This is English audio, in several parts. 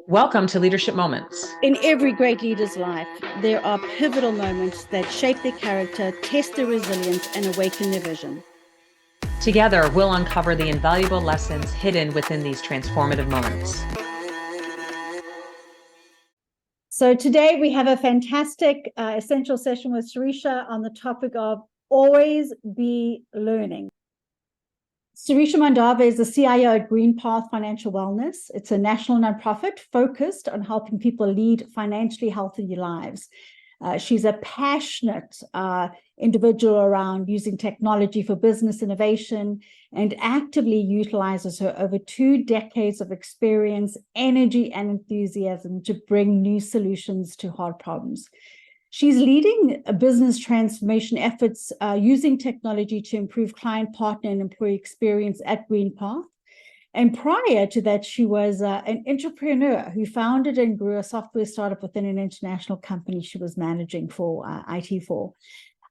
Welcome to Leadership Moments. In every great leader's life, there are pivotal moments that shape their character, test their resilience, and awaken their vision. Together, we'll uncover the invaluable lessons hidden within these transformative moments. So today we have a fantastic essential session with Sireesha on the topic of always be learning. Sireesha Mandava is the CIO at Green Path Financial Wellness. It's a national nonprofit focused on helping people lead financially healthy lives. She's a passionate individual around using technology for business innovation and actively utilizes her over 2 decades of experience, energy, and enthusiasm to bring new solutions to hard problems. She's leading business transformation efforts using technology to improve client, partner, and employee experience at Green Path. And prior to that, she was an entrepreneur who founded and grew a software startup within an international company she was managing for IT for.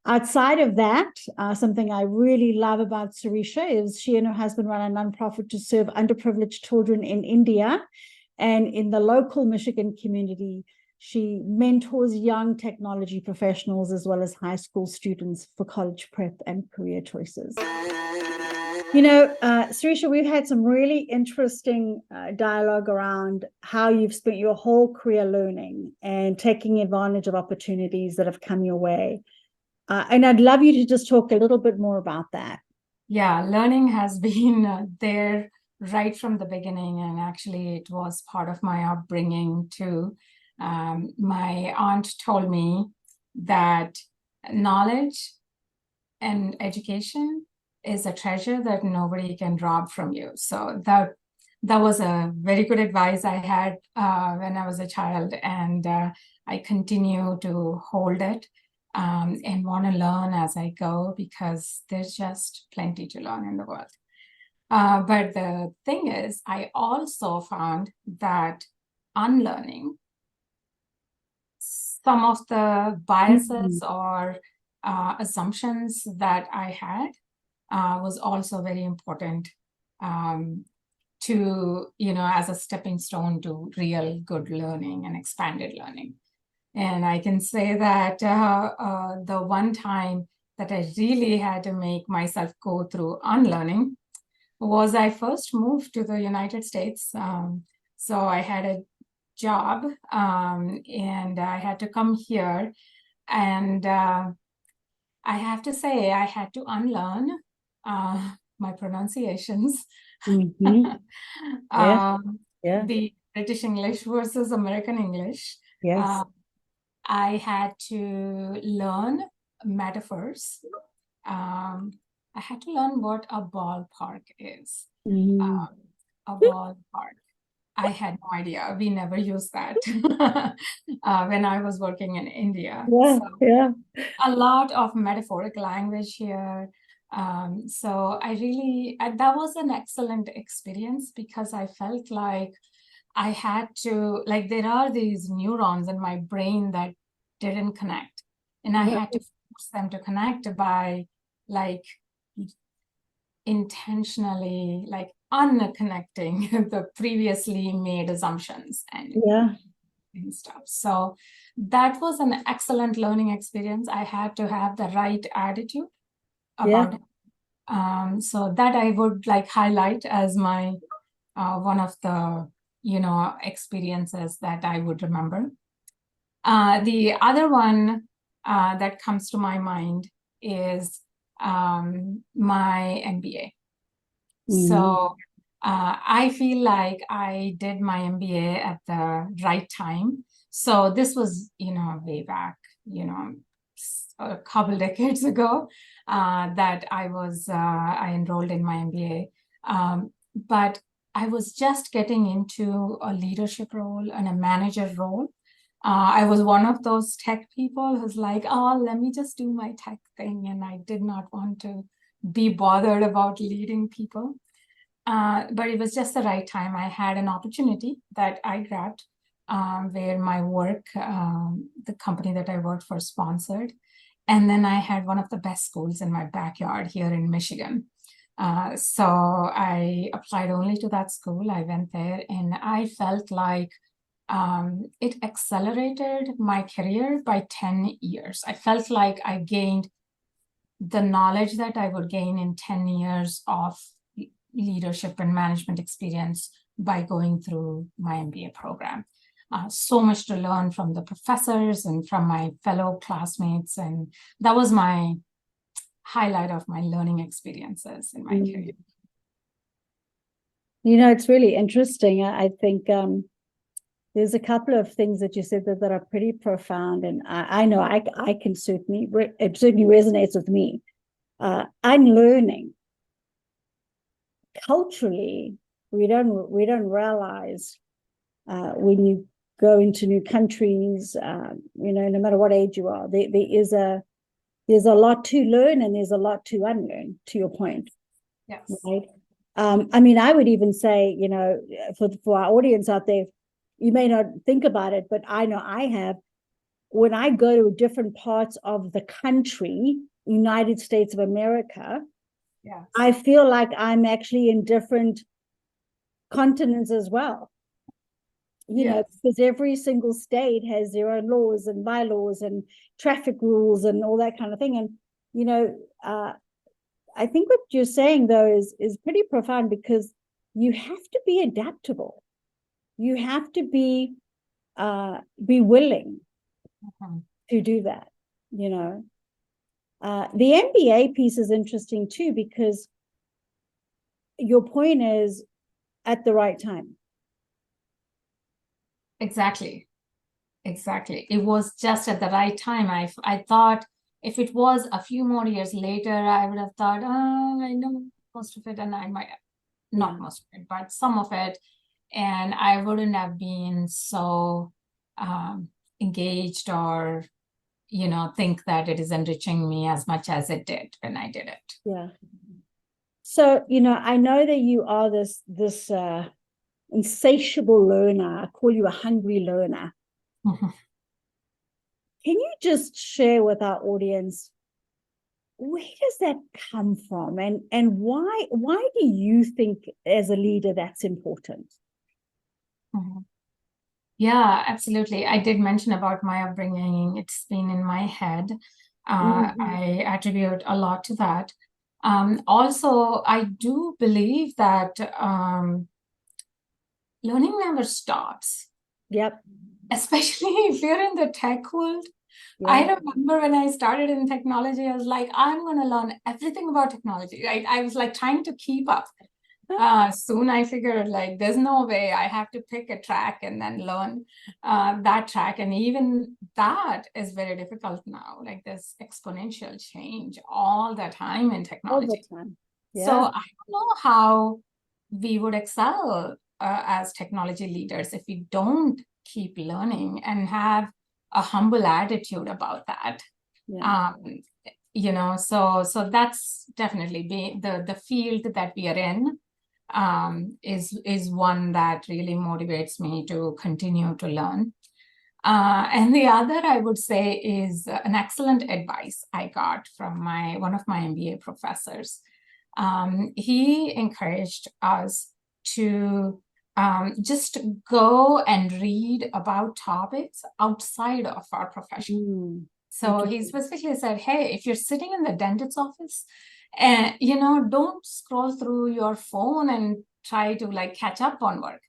Outside of that, something I really love about Sireesha is she and her husband run a nonprofit to serve underprivileged children in India and in the local Michigan community. She mentors young technology professionals as well as high school students for college prep and career choices. You know, Sireesha, we've had some really interesting dialogue around how you've spent your whole career learning and taking advantage of opportunities that have come your way. And I'd love you to just talk a little bit more about that. Yeah, learning has been there right from the beginning. And actually, it was part of my upbringing too. My aunt told me that knowledge and education is a treasure that nobody can rob from you. So that was a very good advice I had when I was a child, and I continue to hold it and want to learn as I go because there's just plenty to learn in the world. But the thing is, I also found that unlearning some of the biases or assumptions that I had was also very important to, as a stepping stone to real good learning and expanded learning. And I can say that the one time that I really had to make myself go through unlearning was I first moved to the United States. So I had a job and I had to come here, and I have to say I had to unlearn my pronunciations. The British English versus American English. Yes. I had to learn metaphors. I had to learn what a ballpark is. A ballpark. I had no idea. We never used that when I was working in India. A lot of metaphoric language here. So I really, that was an excellent experience because I felt like I had to, like, there are these neurons in my brain that didn't connect. And I had to force them to connect by, like, intentionally, like, unconnecting the previously made assumptions and stuff. So that was an excellent learning experience. I had to have the right attitude about it. So that I would like highlight as my one of the experiences that I would remember. The other one that comes to my mind is my MBA. So I feel like I did my MBA at the right time. So this was, way back, a couple decades ago that I enrolled in my MBA. But I was just getting into a leadership role and a manager role. I was one of those tech people who's like, oh, let me just do my tech thing. And I did not want to be bothered about leading people. But it was just the right time. I had an opportunity that I grabbed where my work, the company that I worked for sponsored. And then I had one of the best schools in my backyard here in Michigan. So I applied only to that school. I went there and I felt like it accelerated my career by 10 years. I felt like I gained the knowledge that I would gain in 10 years of leadership and management experience by going through my MBA program. So much to learn from the professors and from my fellow classmates. And that was my highlight of my learning experiences in my career. You know, it's really interesting. I think there's a couple of things that you said that are pretty profound. And I know I can certainly, it certainly resonates with me. Unlearning. Culturally, we don't realize when you go into new countries, you know, no matter what age you are, there's a lot to learn and there's a lot to unlearn, to your point. Yes. Right. I mean, I would even say, you know, for our audience out there, you may not think about it, but I know I have. When I go to different parts of the country, United States of America, yes, I feel like I'm actually in different continents as well. You know, because every single state has their own laws and bylaws and traffic rules and all that kind of thing. And, you know, I think what you're saying, though, is pretty profound, because you have to be adaptable. You have to be willing to do that, you know. The MBA piece is interesting, too, because your point is at the right time. Exactly. It was just at the right time. I thought if it was a few more years later, I would have thought, oh, I know most of it, and I might not most of it, but some of it, and I wouldn't have been so engaged or, you know, think that it is enriching me as much as it did when I did it. Yeah. So, you know, I know that you are this insatiable learner. I call you a hungry learner. Mm-hmm. Can you just share with our audience, where does that come from, and why do you think as a leader that's important? Mm-hmm. Yeah, absolutely. I did mention about my upbringing. It's been in my head. I attribute a lot to that. Also, I do believe that learning never stops. Yep. Especially if you're in the tech world. Yeah. I remember when I started in technology, I was like, I'm going to learn everything about technology, right? I was like trying to keep up. Soon I figured like, there's no way. I have to pick a track and then learn that track. And even that is very difficult now. Like there's exponential change all the time in technology. All the time. Yeah. So I don't know how we would excel as technology leaders if we don't keep learning and have a humble attitude about that. Yeah. You know, so that's definitely the field that we are in is one that really motivates me to continue to learn. And the other I would say is an excellent advice I got from one of my MBA professors. He encouraged us to just go and read about topics outside of our profession. So he specifically said, hey, if you're sitting in the dentist's office and, you know, don't scroll through your phone and try to like catch up on work.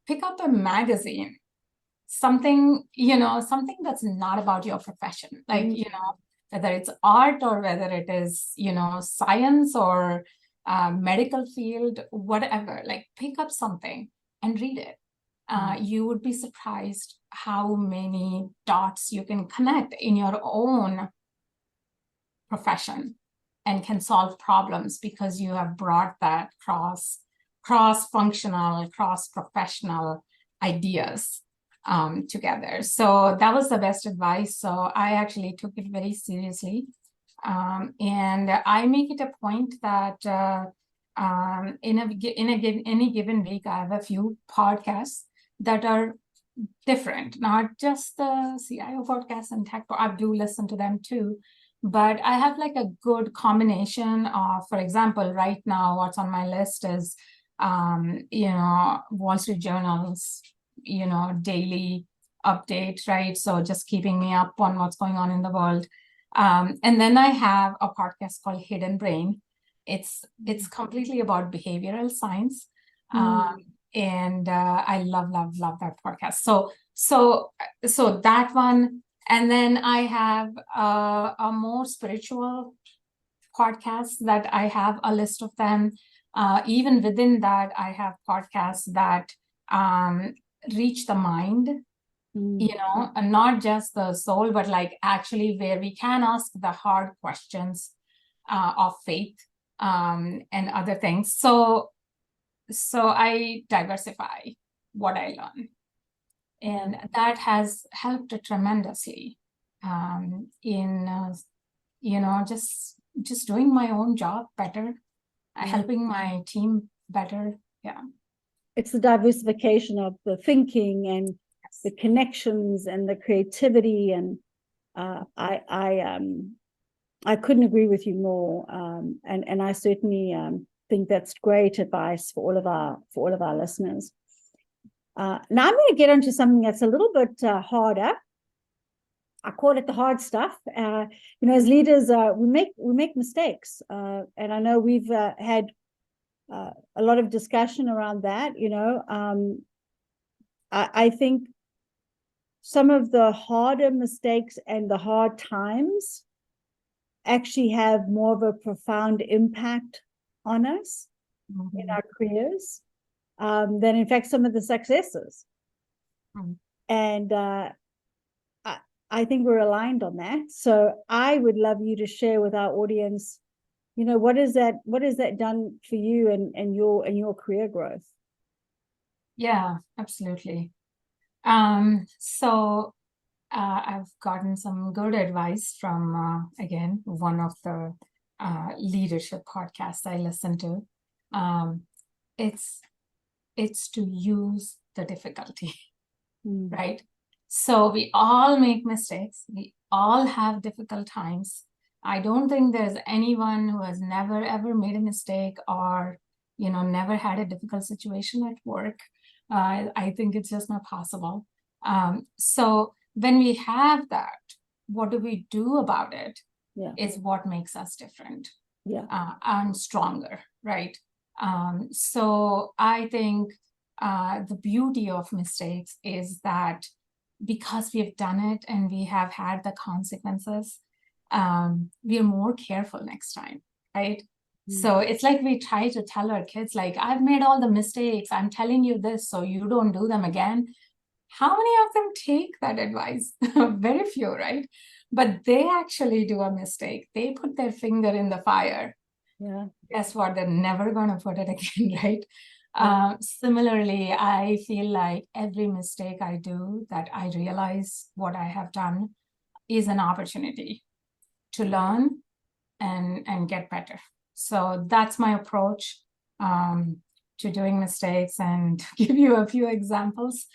Pick up a magazine, something, you know, something that's not about your profession. Like, you know, whether it's art or whether it is, you know, science or medical field, whatever, like pick up something and read it. You would be surprised how many dots you can connect in your own profession and can solve problems because you have brought that cross-functional, cross-professional ideas together. So that was the best advice. So I actually took it very seriously. And I make it a point that any given week, I have a few podcasts that are different, not just the CIO podcasts and tech. I do listen to them too, but I have like a good combination of, for example, right now, what's on my list is, Wall Street Journal's, daily update, right? So just keeping me up on what's going on in the world. And then I have a podcast called Hidden Brain. It's completely about behavioral science. And I love that podcast. So that one. And then I have a more spiritual podcast that I have a list of them. Even within that, I have podcasts that reach the mind, and not just the soul, but like actually where we can ask the hard questions of faith and other things. So I diversify what I learn. And that has helped tremendously in, just doing my own job better, helping my team better. Yeah. It's the diversification of the thinking and the connections and the creativity. And I couldn't agree with you more. And I certainly think that's great advice for all of our listeners. Now I'm going to get into something that's a little bit harder. I call it the hard stuff. As leaders, we make mistakes, and I know we've had a lot of discussion around that. I think some of the harder mistakes and the hard times actually have more of a profound impact on us in our careers than, in fact, some of the successes. And I think we're aligned on that. So I would love you to share with our audience, what is that done for you and your career growth? Yeah, absolutely. So I've gotten some good advice from, again, one of the leadership podcasts I listen to. It's to use the difficulty, right? So we all make mistakes. We all have difficult times. I don't think there's anyone who has never, ever made a mistake or, never had a difficult situation at work. I think it's just not possible. So when we have that, what do we do about it? Is what makes us different and stronger, right? So I think the beauty of mistakes is that because we've done it and we have had the consequences, we are more careful next time, right? So it's like we try to tell our kids, like, I've made all the mistakes. I'm telling you this so you don't do them again. How many of them take that advice? Very few, right? But they actually do a mistake. They put their finger in the fire. Yeah. Guess what? They're never going to put it again, right? Similarly, I feel like every mistake I do that I realize what I have done is an opportunity to learn and get better. So that's my approach to doing mistakes. And to give you a few examples,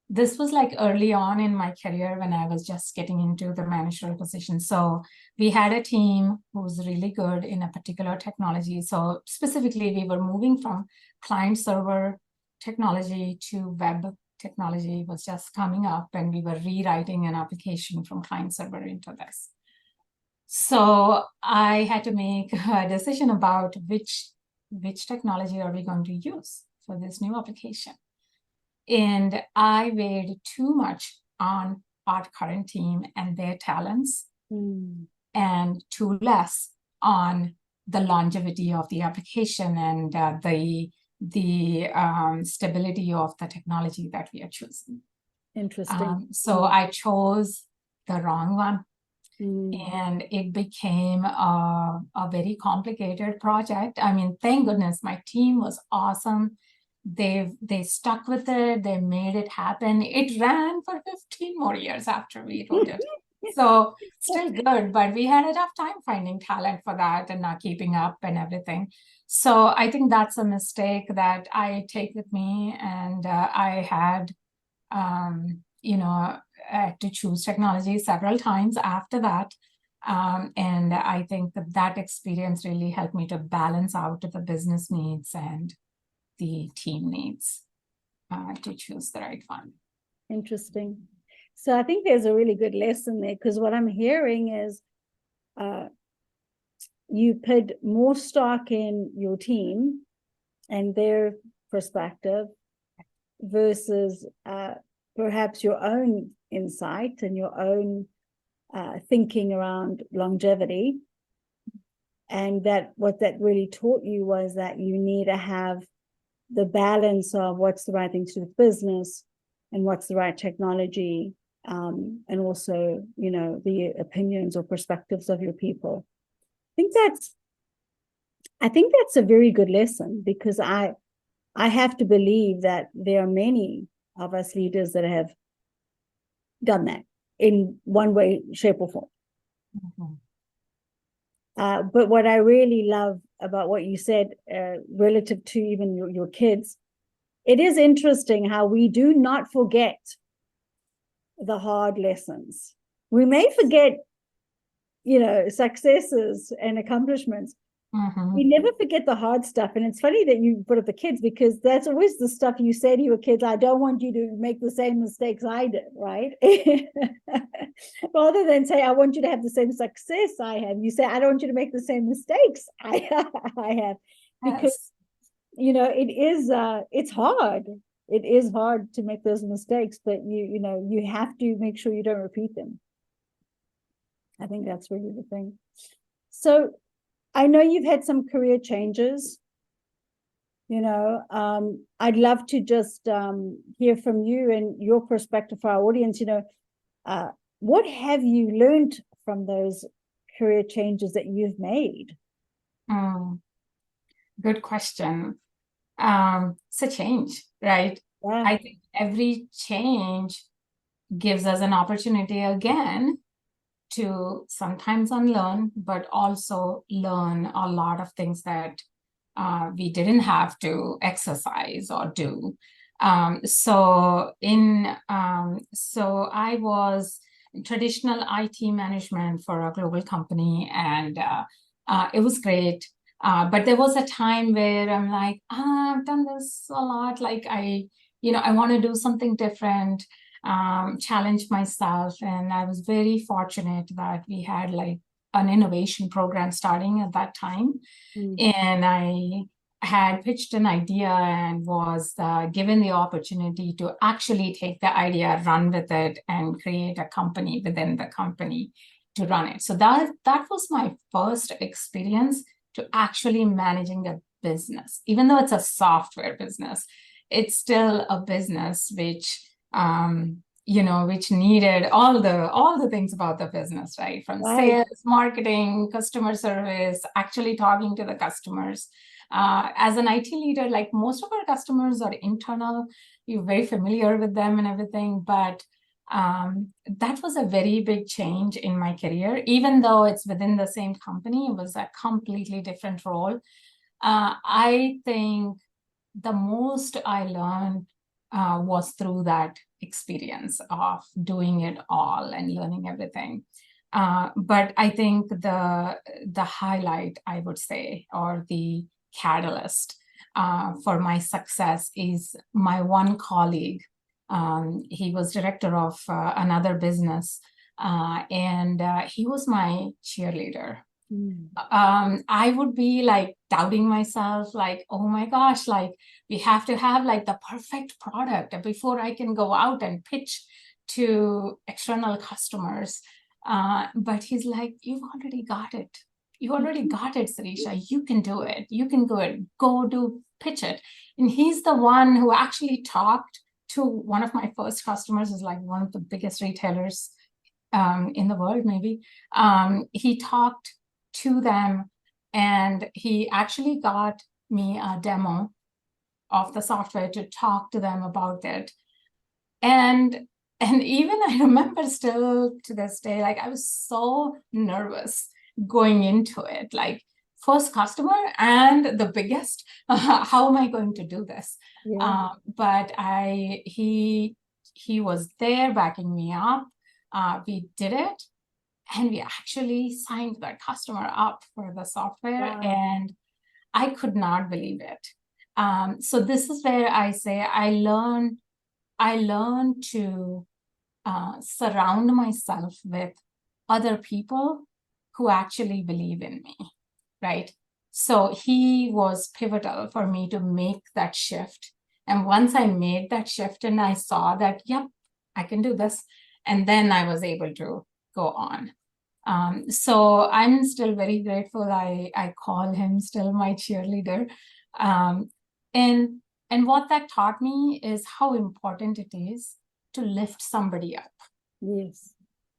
this was like early on in my career when I was just getting into the managerial position. So we had a team who was really good in a particular technology. So specifically, we were moving from client server technology to web technology. It was just coming up, and we were rewriting an application from client server into this. So I had to make a decision about which technology are we going to use for this new application. And I weighed too much on our current team and their talents and too less on the longevity of the application and the stability of the technology that we are choosing. Interesting. So I chose the wrong one. And it became a very complicated project. I mean, thank goodness my team was awesome. They stuck with it. They made it happen. It ran for 15 more years after we wrote it. So still good, but we had a tough time finding talent for that and not keeping up and everything. So I think that's a mistake that I take with me. And I had, to choose technology several times after that. And I think that experience really helped me to balance out the business needs and the team needs to choose the right one. Interesting. So I think there's a really good lesson there, because what I'm hearing is you put more stock in your team and their perspective versus perhaps your own insight and your own thinking around longevity. And that what that really taught you was that you need to have the balance of what's the right thing to do with business and what's the right technology, and also, you know, the opinions or perspectives of your people. I think that's a very good lesson, because I have to believe that there are many of us leaders that have done that in one way, shape, or form. Mm-hmm. But what I really love about what you said, relative to even your kids, it is interesting how we do not forget the hard lessons. We may forget, you know, successes and accomplishments. Mm-hmm. We never forget the hard stuff. And it's funny that you put up the kids, because that's always the stuff you say to your kids, I don't want you to make the same mistakes I did, right? Rather than say, I want you to have the same success I have, you say, I don't want you to make the same mistakes I have. Because, yes, you know, it's hard. It is hard to make those mistakes, but you know, you have to make sure you don't repeat them. I think that's really the thing. So I know you've had some career changes, you know. I'd love to just hear from you and your perspective for our audience. You know, what have you learned from those career changes that you've made? Good question. It's a change, right? Yeah. I think every change gives us an opportunity again to sometimes unlearn, but also learn a lot of things that we didn't have to exercise or do. So I was in traditional IT management for a global company, and it was great. But there was a time where I'm like, I've done this a lot. Like I want to do something different. Challenge myself, and I was very fortunate that we had like an innovation program starting at that time. And I had pitched an idea and was given the opportunity to actually take the idea, run with it, and create a company within the company to run it. So that was my first experience to actually managing a business. Even though it's a software business, it's still a business which which needed all the things about the business, right? From sales, marketing, customer service, actually talking to the customers. As an IT leader, like most of our customers are internal, you're very familiar with them and everything, but that was a very big change in my career. Even though it's within the same company, it was a completely different role. I think the most I learned was through that experience of doing it all and learning everything. But I think the highlight, I would say, or the catalyst for my success is my one colleague. He was director of another business, and he was my cheerleader. I would be like doubting myself, like, oh my gosh, like we have to have like the perfect product before I can go out and pitch to external customers. But he's like, you've already got it. You already got it, Sireesha. You can do it. You can do it. Go do pitch it. And he's the one who actually talked to one of my first customers, is like one of the biggest retailers in the world, maybe. He talked to them, and he actually got me a demo of the software to talk to them about it. And even I remember still to this day, like I was so nervous going into it, like first customer and the biggest, how am I going to do this? Yeah. But he he was there backing me up. We did it, and we actually signed the customer up for the software. Wow. And I could not believe it. So this is where I say I learned to surround myself with other people who actually believe in me, right? So he was pivotal for me to make that shift. And once I made that shift and I saw that, yep, I can do this, and then I was able to go on. So I'm still very grateful. I call him still my cheerleader. And what that taught me is how important it is to lift somebody up. Yes.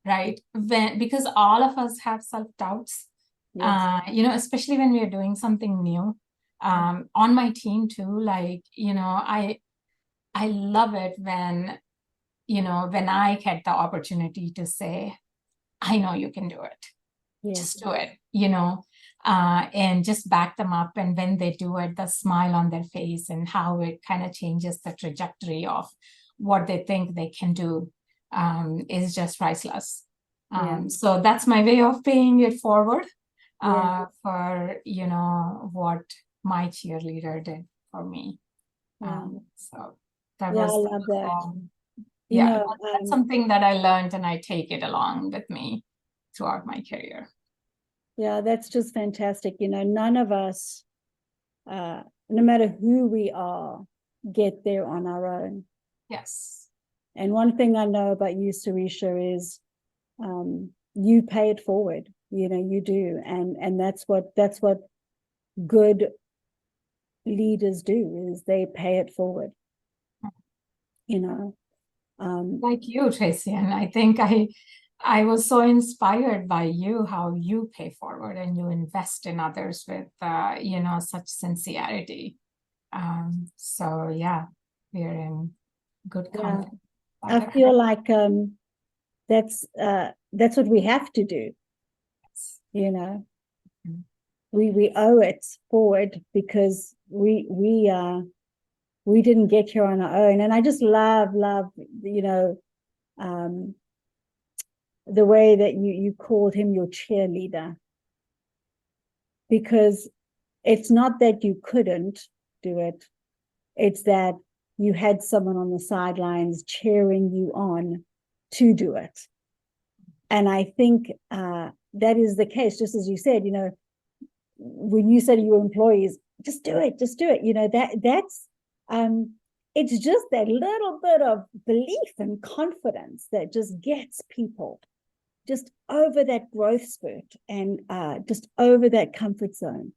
Right? Because all of us have self-doubts, Yes. Especially when we are doing something new. On my team too, like, I love it when I get the opportunity to say, I know you can do it. Yes. Just do it, and just back them up. And when they do it, the smile on their face and how it kind of changes the trajectory of what they think they can do is just priceless. So that's my way of paying it forward for, what my cheerleader did for me. So that was, I love that. That's something that I learned, and I take it along with me throughout my career. Yeah, that's just fantastic. None of us, no matter who we are, get there on our own. Yes. And one thing I know about you, Sireesha, is you pay it forward. You do, and that's what good leaders do, is they pay it forward. Like you, Tracy, and I think I was so inspired by you, how you pay forward and you invest in others with such sincerity. So yeah, we're in good company. I feel like that's what we have to do. We owe it forward, because we didn't get here on our own. And I just love the way that you called him your cheerleader, because it's not that you couldn't do it, it's that you had someone on the sidelines cheering you on to do it. And I think that is the case, just as you said, when you say to your employees, just do it, that's it's just that little bit of belief and confidence that just gets people just over that growth spurt and just over that comfort zone,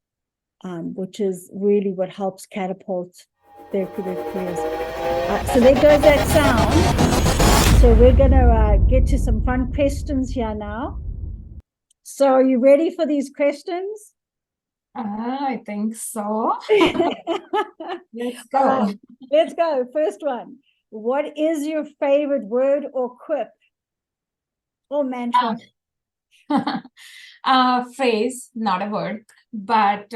which is really what helps catapult their careers. So there goes that sound. So we're going to get to some fun questions here now. So are you ready for these questions? I think so. Let's go. Let's go. First one. What is your favorite word or quip or mantra? Phrase, not a word, but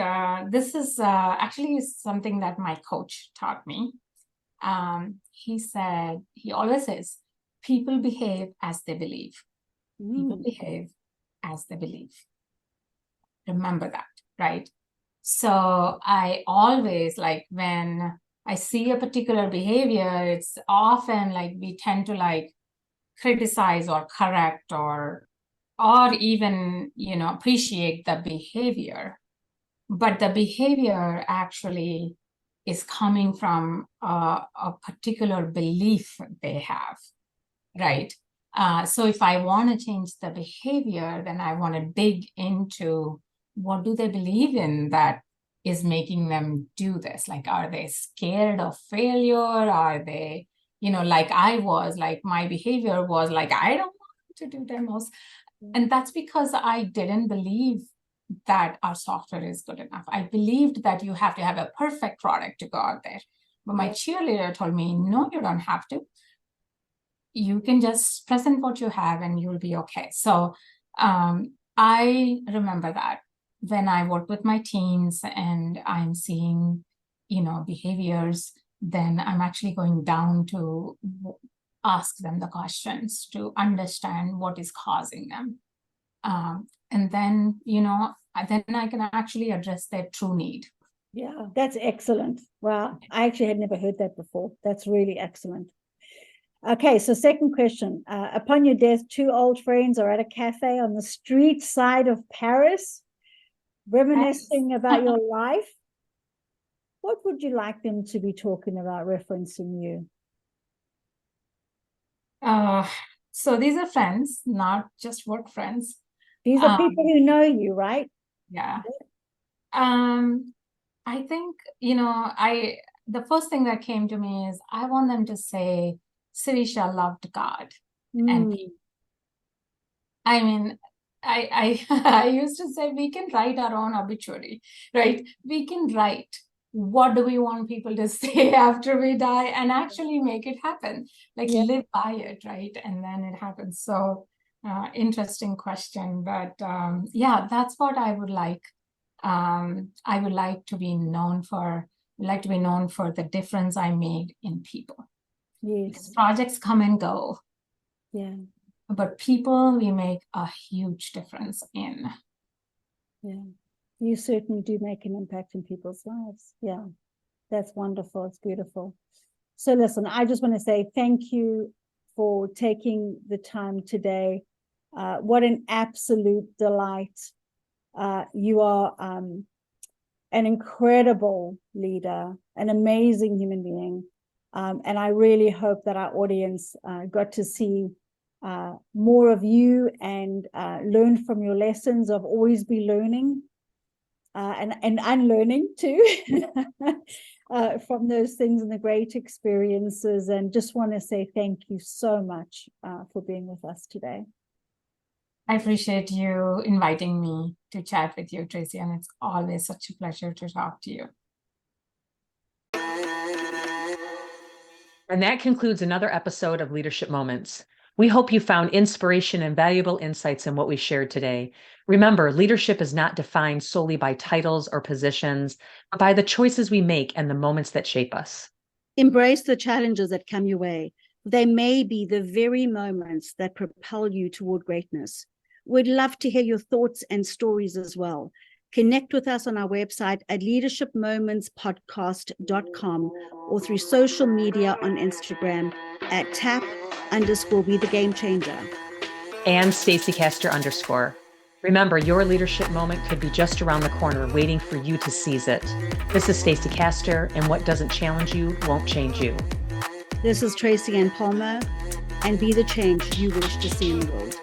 this is actually something that my coach taught me. He always says, people behave as they believe. People behave as they believe. Remember that, right? So I always, like, when I see a particular behavior, it's often like we tend to like criticize or correct or even, appreciate the behavior. But the behavior actually is coming from a particular belief they have, right? So if I want to change the behavior, then I want to dig into what do they believe in that is making them do this? Like, are they scared of failure? Are they, like I was, like my behavior was like, I don't want to do demos. And that's because I didn't believe that our software is good enough. I believed that you have to have a perfect product to go out there. But my cheerleader told me, no, you don't have to. You can just present what you have and you'll be okay. So I remember that when I work with my teams and I'm seeing, behaviors, then I'm actually going down to ask them the questions to understand what is causing them. And then, then I can actually address their true need. Yeah, that's excellent. Wow. I actually had never heard that before. That's really excellent. Okay, so second question. Upon your death, two old friends are at a cafe on the street side of Paris, reminiscing about your life. What would you like them to be talking about, referencing you? So these are friends, not just work friends. These are people who know you, right? Yeah. I think, the first thing that came to me is I want them to say, Sireesha loved God. And I mean, I used to say we can write our own obituary, right? We can write what do we want people to say after we die and actually make it happen, live by it, right? And then it happens. So interesting question, but that's what I would like. I would like to be known for, the difference I made in people. Yes. Because projects come and go. Yeah. But people, we make a huge difference in. Yeah. You certainly do make an impact in people's lives. Yeah. That's wonderful. It's beautiful. So listen, I just want to say thank you for taking the time today. What an absolute delight. You are an incredible leader, an amazing human being. And I really hope that our audience got to see more of you and learn from your lessons of always be learning and unlearning too from those things and the great experiences. And just want to say thank you so much for being with us today. I appreciate you inviting me to chat with you, Tracy, and it's always such a pleasure to talk to you. And that concludes another episode of Leadership Moments. We hope you found inspiration and valuable insights in what we shared today. Remember, leadership is not defined solely by titles or positions, but by the choices we make and the moments that shape us. Embrace the challenges that come your way. They may be the very moments that propel you toward greatness. We'd love to hear your thoughts and stories as well. Connect with us on our website at leadershipmomentspodcast.com or through social media on Instagram at @be the game changer. And Stacy Castor _. Remember, your leadership moment could be just around the corner, waiting for you to seize it. This is Stacy Castor, and what doesn't challenge you won't change you. This is Tracy Ann Palmer, and be the change you wish to see in the world.